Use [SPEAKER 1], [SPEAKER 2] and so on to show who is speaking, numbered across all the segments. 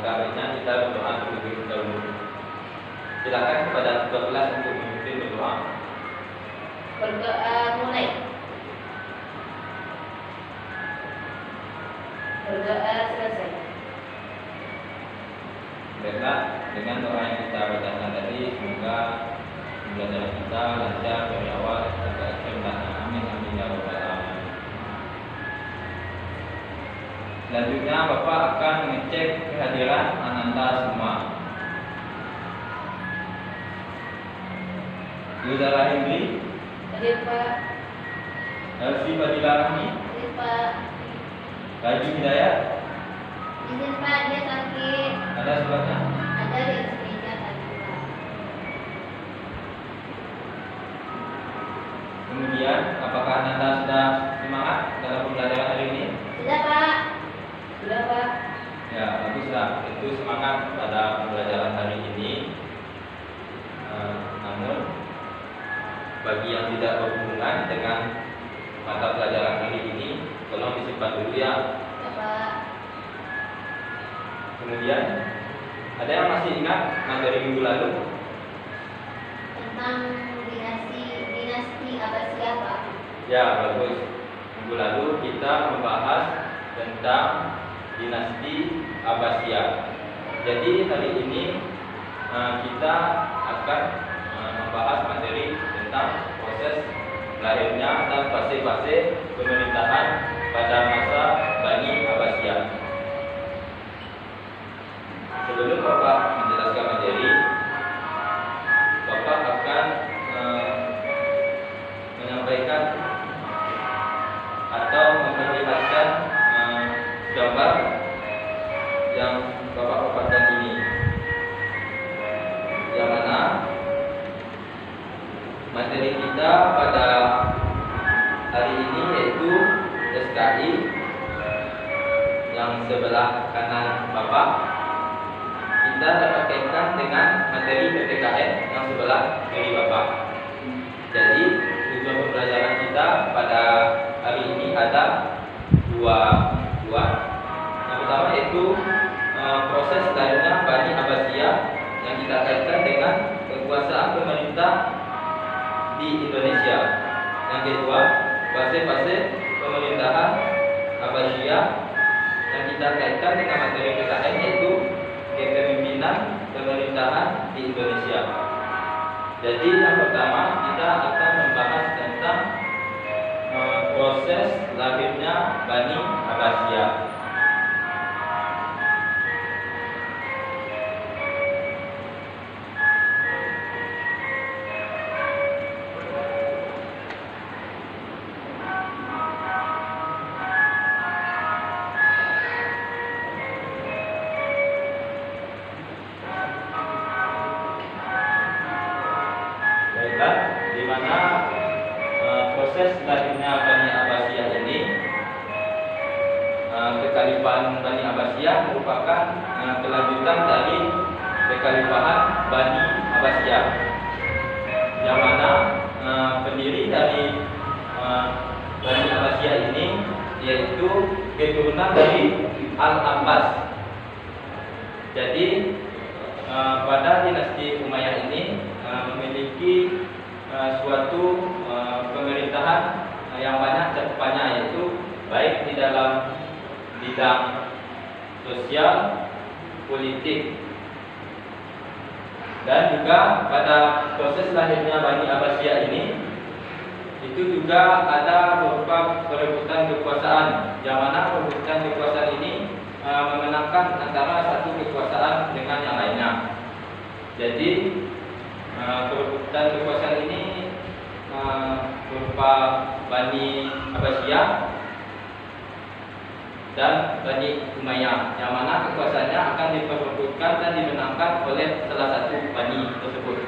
[SPEAKER 1] Karena kita berdoa terlebih dahulu. Silakan kepada ketua kelas untuk memimpin berdoa.
[SPEAKER 2] Berdoa mulai. Berdoa selesai.
[SPEAKER 1] Baiklah, dengan doa yang kita bacakan tadi, semoga pembelajaran kita lancar dari awal sampai akhir. Amin amin ya rabbal alamin. Selanjutnya Bapak akan mengecek kehadiran Ananda semua. Yudara Hendri,
[SPEAKER 2] Hadir Pak.
[SPEAKER 1] Elsi Badila Rahmi,
[SPEAKER 2] Hadir Pak.
[SPEAKER 1] Raju Hidayat,
[SPEAKER 2] Izin Pak, dia sakit.
[SPEAKER 1] ada suratnya?
[SPEAKER 2] Ada di atas meja tadi Pak.
[SPEAKER 1] Kemudian, apakah Ananda sudah semangat dalam pembelajaran hari ini?
[SPEAKER 2] Sudah Pak. Sudah Pak.
[SPEAKER 1] Ya, baguslah. Itu semangat pada pembelajaran hari ini. Namun, bagi yang tidak berhubungan dengan mata pelajaran hari ini, tolong disimpan dulu ya.
[SPEAKER 2] Ya Pak.
[SPEAKER 1] Kemudian, ada yang masih ingat materi minggu lalu?
[SPEAKER 2] Tentang dinasti Abbasiyah Pak.
[SPEAKER 1] Ya, bagus. Minggu lalu kita membahas tentang dinasti Abbasiyah. Jadi hari ini kita akan membahas materi tentang proses lahirnya dan fase-fase pemerintahan pada masa Bani Abbasiyah. Sebelum Bapak menjelaskan materi, Bapak akan menyampaikan atau memperlihatkan gambar yang Bapak dapatkan ini, yang mana materi kita pada hari ini yaitu SKI yang sebelah kanan Bapak. Kita dapat kaitkan dengan materi PPKN yang sebelah kiri Bapak. Jadi tujuan pembelajaran kita pada hari ini ada dua. Yang pertama yaitu proses lahirnya Bani Abbasiyah yang kita kaitkan dengan kekuasaan pemerintah di Indonesia. Yang kedua, fase-fase pemerintahan Abbasiyah yang kita kaitkan dengan materi PKN yaitu kepemimpinan pemerintahan di Indonesia. Jadi yang pertama kita akan membahas tentang proses lahirnya Bani Abbasiyah. Di mana proses lahirnya Bani Abbasiyah ini, kekhalifahan Bani Abbasiyah merupakan kelanjutan dari kekhalifahan Bani Abbasiyah, yang mana pendiri dari Bani Abbasiyah ini yaitu keturunan dari Al-Abbas. Jadi pada dinasti Umayyah ini memiliki suatu pemerintahan yang banyak cakupannya, yaitu baik di dalam bidang sosial, politik, dan juga pada proses lahirnya Bani Abbasiyah ini itu juga ada berupa perebutan kekuasaan, yang mana perebutan kekuasaan ini memenangkan antara satu kekuasaan dengan yang lainnya. Jadi perebutan kekuasaan ini berupa Bani Abbasiyah dan Bani Umayyah, yang mana kekuasaannya akan diperebutkan dan dimenangkan oleh salah satu Bani tersebut.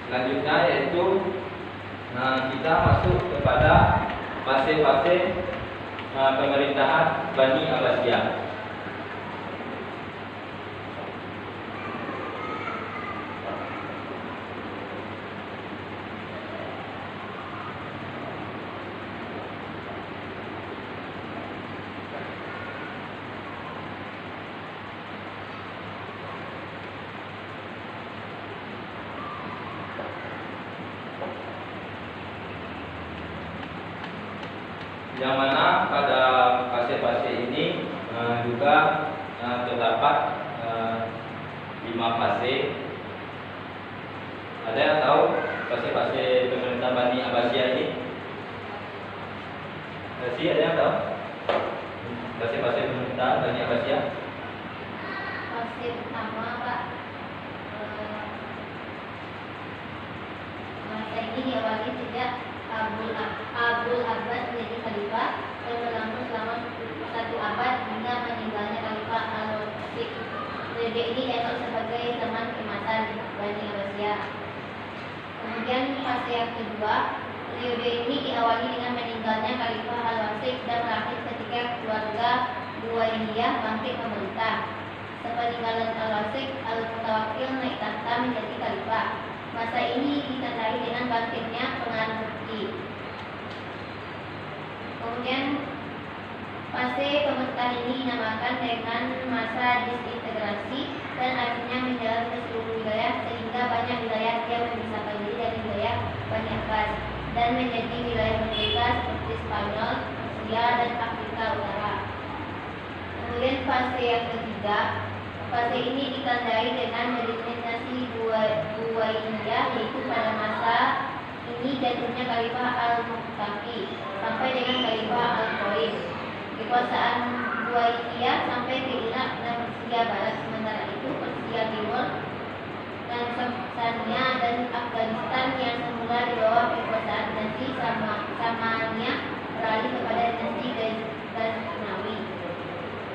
[SPEAKER 1] Selanjutnya yaitu kita masuk kepada fase-fase pemerintahan Bani Abbasiyah. yang mana pada fase-fase ini juga terdapat 5 fase. Ada yang tahu fase-fase pemerintahan Bani Abbasiyah ini? Ada yang tahu fase-fase pemerintahan Bani Abbasiyah?
[SPEAKER 2] Fase pertama, Pak, masa ini diawali sejak Abdul Abbas menjadi khalifah dan berlangsung selama 1 abad hingga meninggalnya Khalifah Al-Waqid. Periode ini dianggap sebagai zaman keemasan Bani Abbasiyah. Kemudian fase yang kedua, periode ini diawali dengan meninggalnya Khalifah Al-Waqid dan berakhir ketika keluarga Buwaidiyah bangkit memerintah. Sepeninggalan Al-Waqid, Al-Mutawakkil naik tahta menjadi khalifah. Masa ini ditandai dengan bangkitnya pengaruh Turki. Kemudian fase pemerintahan ini dinamakan dengan masa disintegrasi dan akhirnya menjalar ke seluruh wilayah sehingga banyak wilayah yang memisahkan diri dari wilayah Bani Abbas dan menjadi wilayah merdeka seperti Spanyol, Rusia, dan Afrika Utara. Kemudian fase yang ketiga, fase ini ditandai dengan dinasti Buwaidiyah, yaitu pada masa ini jatuhnya Khalifah Al-Muqtafi sampai dengan Khalifah Al-Qaim. Kekuasaan Buwaidiyah sampai ke Irak dan Persia Barat, sementara itu Persia Timur dan Sasania dan Afghanistan yang semula di bawah kekuasaan dinasti Samaniyya beralih kepada dinasti Ghaznawi.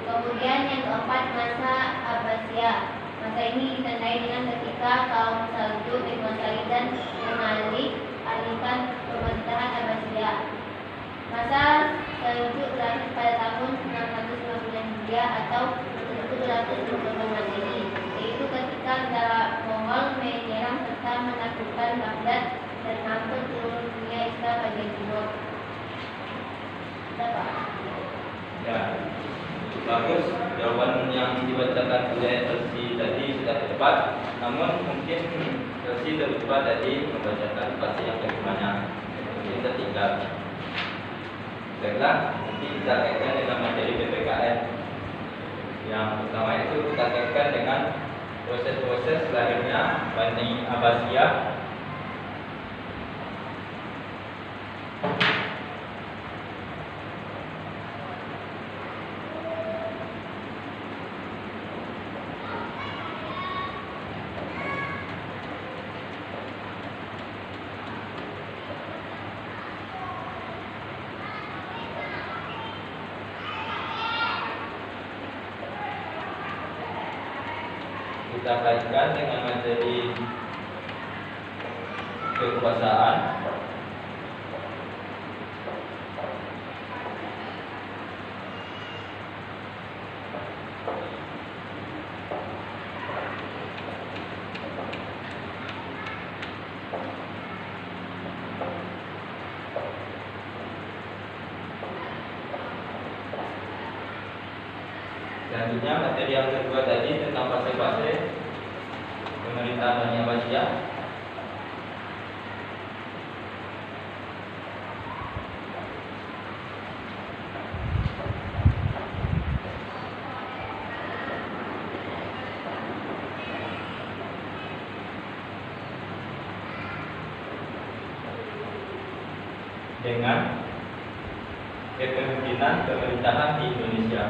[SPEAKER 2] Kemudian yang keempat, masa Abbasiyah. Masa ini ditandai dengan ketika kaum Saljuk menguasai dan mengalihkan pemerintahan Abbasiyah. Masa Saljuk berakhir pada tahun 659 Hijriah atau 1750 Masehi, yaitu ketika tentara Mongol menyerang serta menaklukkan Baghdad dan hampir seluruh dunia Islam bagian timur.
[SPEAKER 1] Ya, bagus. Jawaban yang dibacakan oleh Elsie tadi sudah tepat. Namun mungkin Elsie terlupa tadi membacakan fase yang kelimanya. Mungkin tertinggal. Baiklah, nanti kita kaitkan dengan materi PPKN. Yang pertama itu kita kaitkan dengan proses-proses lahirnya Bani Abbasiyah. Kita kaitkan dengan materi kekuasaan. Selanjutnya materi yang kedua tadi tentang fase-fase pemerintahan Bani Abbasiyah. Dengan kepemimpinan pemerintahan di Indonesia.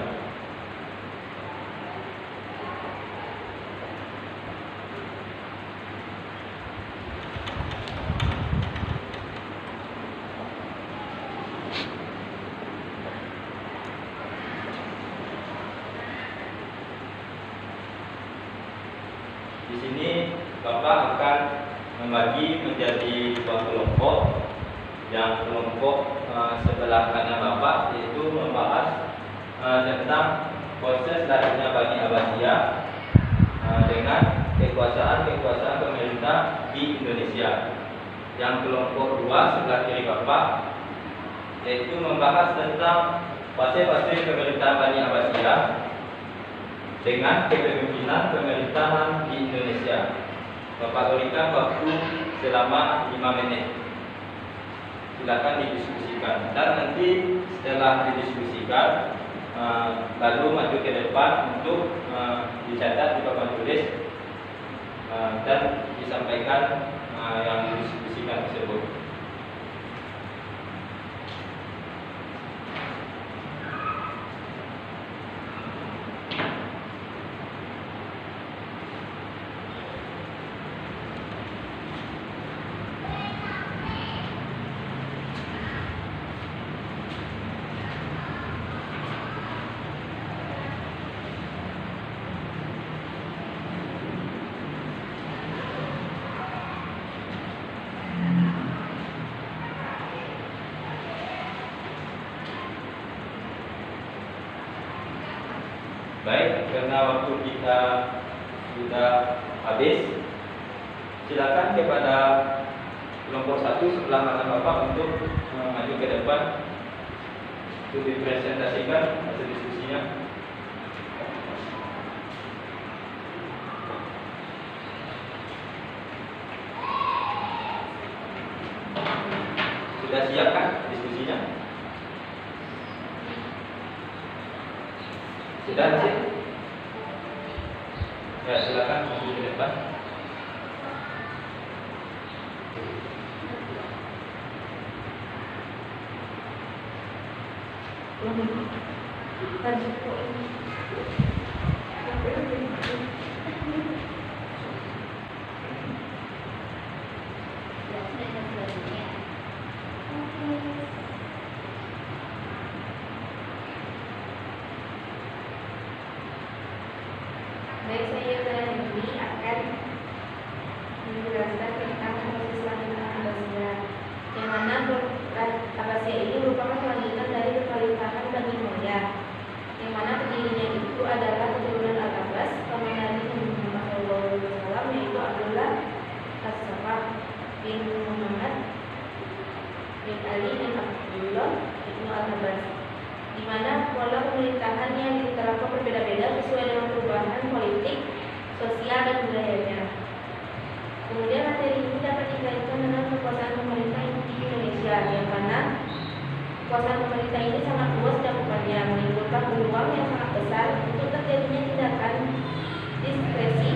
[SPEAKER 1] Di sini Bapak akan membagi menjadi dua kelompok. Yang kelompok sebelah kanan Bapak yaitu membahas tentang proses lahirnya Bani Abbasiyah dengan kekuasaan pemerintah di Indonesia. Yang kelompok dua sebelah kiri Bapak yaitu membahas tentang fase-fase pemerintahan Bani Abbasiyah dengan kepemimpinan pemerintahan di Indonesia. Bapak berikan waktu selama 5 menit. silakan didiskusikan, dan nanti setelah didiskusikan lalu maju ke depan untuk dicatat di papan tulis dan disampaikan yang didiskusikan tersebut. Baik, karena waktu kita sudah habis, silakan kepada kelompok 1 sebelah kanan Bapak untuk maju ke depan untuk dipresentasikan hasil diskusinya. Sudah siap kan diskusinya? Sudah sih? Ya, silakan maju ke depan.
[SPEAKER 3] Baik, saya pada ini akan menjelaskan tentang proses lanjutan Abbasiyah, yang mana Abbasiyah ini merupakan kelanjutan dari kekhalifahan Bani Umayyah, yang mana pendirinya itu adalah keturunan Al-Abbas, paman Nabi Muhammad SAW, yaitu Abdullah As-Safar bin Muhammad bin Ali bin Abdullah bin Al-Abbas, di mana pola pemerintahannya diterapkan berbeda-beda sesuai dengan perubahan politik, sosial, dan budayanya. Kemudian materi ini dapat dikaitkan dengan kekuasaan pemerintah di Indonesia, yang mana kekuasaan pemerintah ini sangat luas cakupannya, menimbulkan peluang yang sangat besar untuk terjadinya tindakan diskresi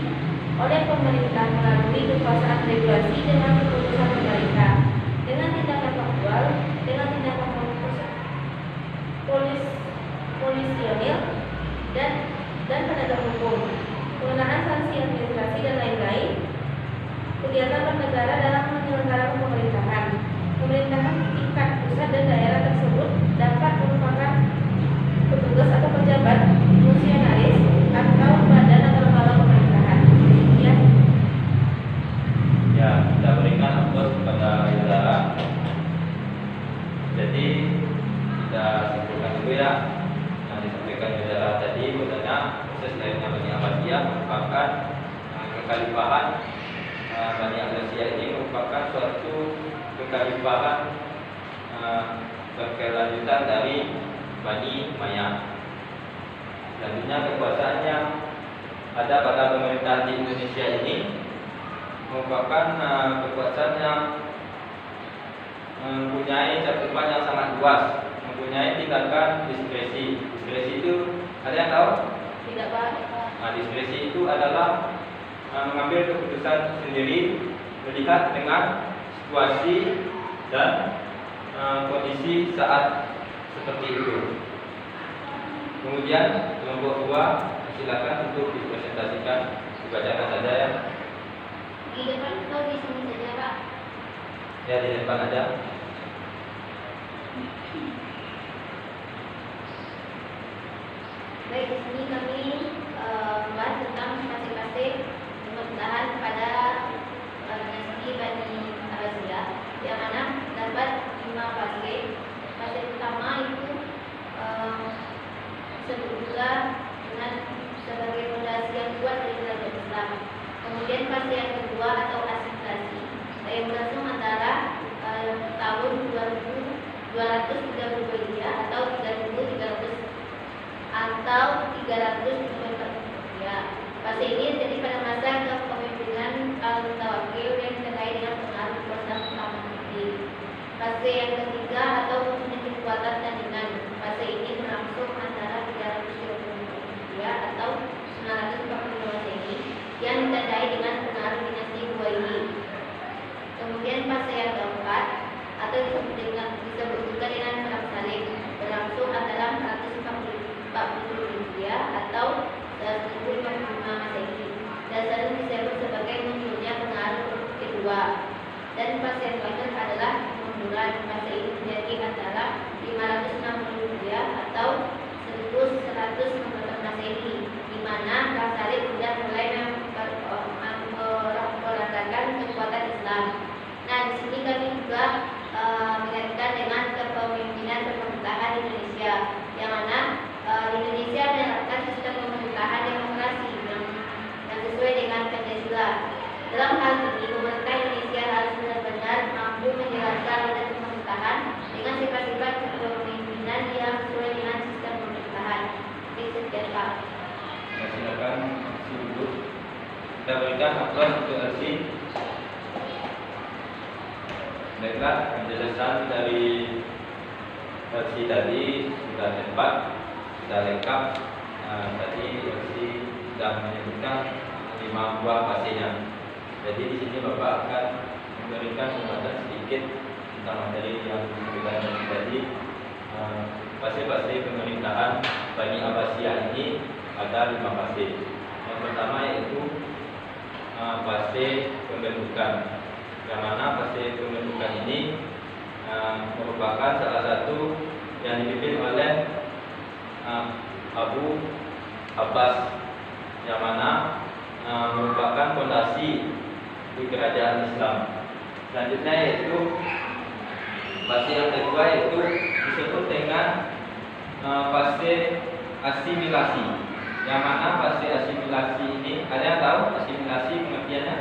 [SPEAKER 3] oleh pemerintah melalui kekuasaan regulasi dengan keputusan pemerintah, dengan tindakan faktual, dengan tindakan polisionil dan penegak hukum, penggunaan sanksi administrasi dan lain-lain. Kegiatan bernegara dalam menyelenggarakan pemerintahan tingkat pusat dan daerah tersebut dapat merupakan petugas atau pejabat, fungsionaris atau badan atau lembaga pemerintahan.
[SPEAKER 1] Ya, kita berikan aplaus kepada saudara. Jadi kita simpulkan dulu ya, yang disampaikan saudara tadi, bahwasanya proses lahirnya Bani Abbasiyah merupakan kekhalifahan Bani Abbasiyah ini merupakan suatu kekhalifahan berkelanjutan dari Bani Umayyah. Selanjutnya kekuasaan yang ada pada pemerintahan di Indonesia ini merupakan kekuasaan yang mempunyai cakupan yang sangat luas, mempunyai tindakan diskresi. Diskresi itu ada yang tahu?
[SPEAKER 2] Tidak, Pak.
[SPEAKER 1] Diskresi itu adalah mengambil keputusan sendiri melihat dengan situasi dan kondisi saat seperti itu. Kemudian kelompok 2 silakan untuk dipresentasikan, dibacakan saja ya.
[SPEAKER 2] Di depan atau di sini saja, Pak?
[SPEAKER 1] Ya, di depan ada.
[SPEAKER 2] Baik, di sini kami membahas tentang fase-fase pemerintahan pada dinasti Bani Abbasiyah, yang mana dapat 5 fase. Fase pertama itu disebut juga dengan sebagai fondasi yang kuat dari derajat Islam. Kemudian fase yang kedua atau asimilasi yang berlangsung antara tahun 2232 Hijriah atau 3300 atau 300 ya. Fase ini terjadi pada masa kepemimpinan Al-Mutawakkil yang terkait dengan pengaruh kuasa utama negeri. Fase yang ketiga atau mempunyai kekuatan tandingan. Fase ini berlangsung antara 320 atau 940 Masehi yang ditandai dengan pengaruh dinasti Huwaili. Kemudian fase yang keempat atau disebut juga dengan perang salib berlangsung antara 440 Hijriah atau 1055 Masehi dan sering disebut sebagai munculnya pengaruh kedua. Dan fase yang terakhir adalah kemunduran. Fase ini terjadi antara 560 Hijriah atau 1100 Masehi, di mana perang salib sudah mulai memperagakan kekuatan Islam. Nah, di sini kami juga mengaitkan dengan kepemimpinan pemerintahan Indonesia, yang mana di Indonesia menerapkan sistem pemerintahan demokrasi yang sesuai dengan Pancasila. Dalam hal ini, pemerintah Indonesia harus benar-benar mampu menjalankan roda pemerintahan dengan sifat-sifat kepemimpinan yang sesuai dengan sistem pemerintahan. Sekian Pak.
[SPEAKER 1] Silakan duduk. Kita berikan aplaus untuk Elsi. Baiklah, penjelasan dari Elsi tadi sudah tepat, sudah lengkap. Tadi Elsi sudah menyebutkan 5 buah fasenya. Jadi di sini Bapak akan memberikan pembahasan sedikit tentang materi yang diberikan tadi. Fase-fase pemerintahan Bani Abbasiyah ini ada 5 fase. Yang pertama yaitu fase pembentukan, yang mana fase pembentukan ini merupakan salah satu yang dipimpin oleh Abu Abbas, yang mana merupakan fondasi di kerajaan Islam. Selanjutnya yaitu fase yang kedua, yaitu disebut dengan fase asimilasi, yang mana fase asimilasi ini, ada yang tahu asimilasi pengertiannya?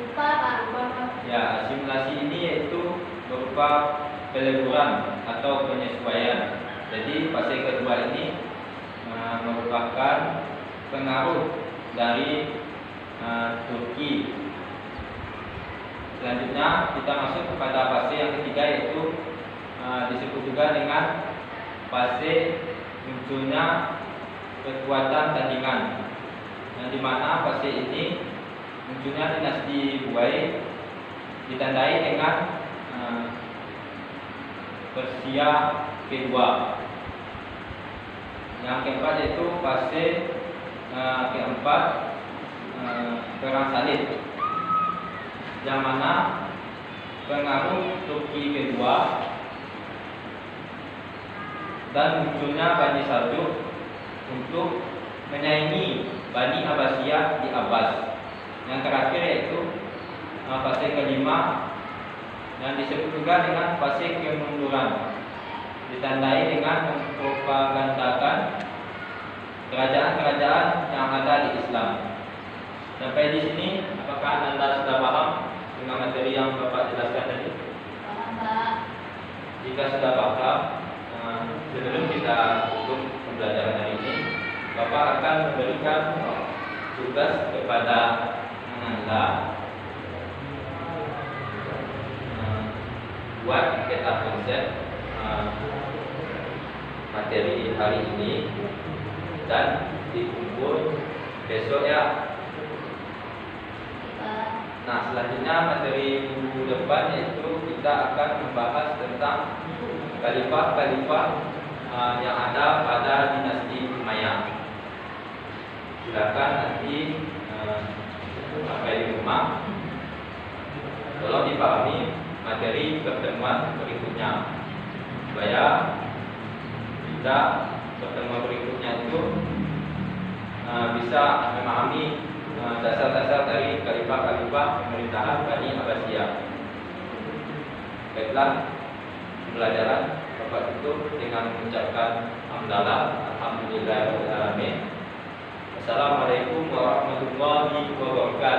[SPEAKER 2] Lupa Pak, lupa.
[SPEAKER 1] Ya, asimilasi ini yaitu berupa peleburan atau penyesuaian. Jadi fase kedua ini merupakan pengaruh dari Turki. Selanjutnya kita masuk kepada fase yang ketiga, yaitu disebut juga dengan fase munculnya kekuatan tandingan, yang dimana fase ini munculnya dinasti Buai ditandai dengan Persia kedua. Yang keempat yaitu fase keempat, perang salib, yang mana pengaruh Turki kedua dan munculnya Bani Saljuk untuk menyaingi Bani Abbasiyah di Abbas. Yang terakhir yaitu fase kelima yang disebut juga dengan fase kemunduran, ditandai dengan mempropagandakan kerajaan-kerajaan yang ada di Islam. Sampai di sini, apakah Anda sudah paham dengan materi yang Bapak jelaskan tadi?
[SPEAKER 2] Paham Pak.
[SPEAKER 1] Jika sudah paham, sebelum kita tutup pembelajaran hari ini, Bapak akan memberikan tugas kepada Anda buat peta konsep materi hari ini dan dikumpul besok ya. Nah, selanjutnya materi minggu depan yaitu kita akan membahas tentang khalifah-khalifah yang ada pada dinasti Umayyah. Silakan nanti sampai di rumah tolong dipahami materi pertemuan berikutnya, supaya kita pertemuan berikutnya itu bisa memahami dasar-dasar dari khalifah-khalifah pemerintahan Bani Abbasiyah. Baiklah, pembelajaran Bapak tutup dengan mengucapkan hamdalah, alhamdulillahirabbil alamin. Assalamualaikum warahmatullahi wabarakatuh.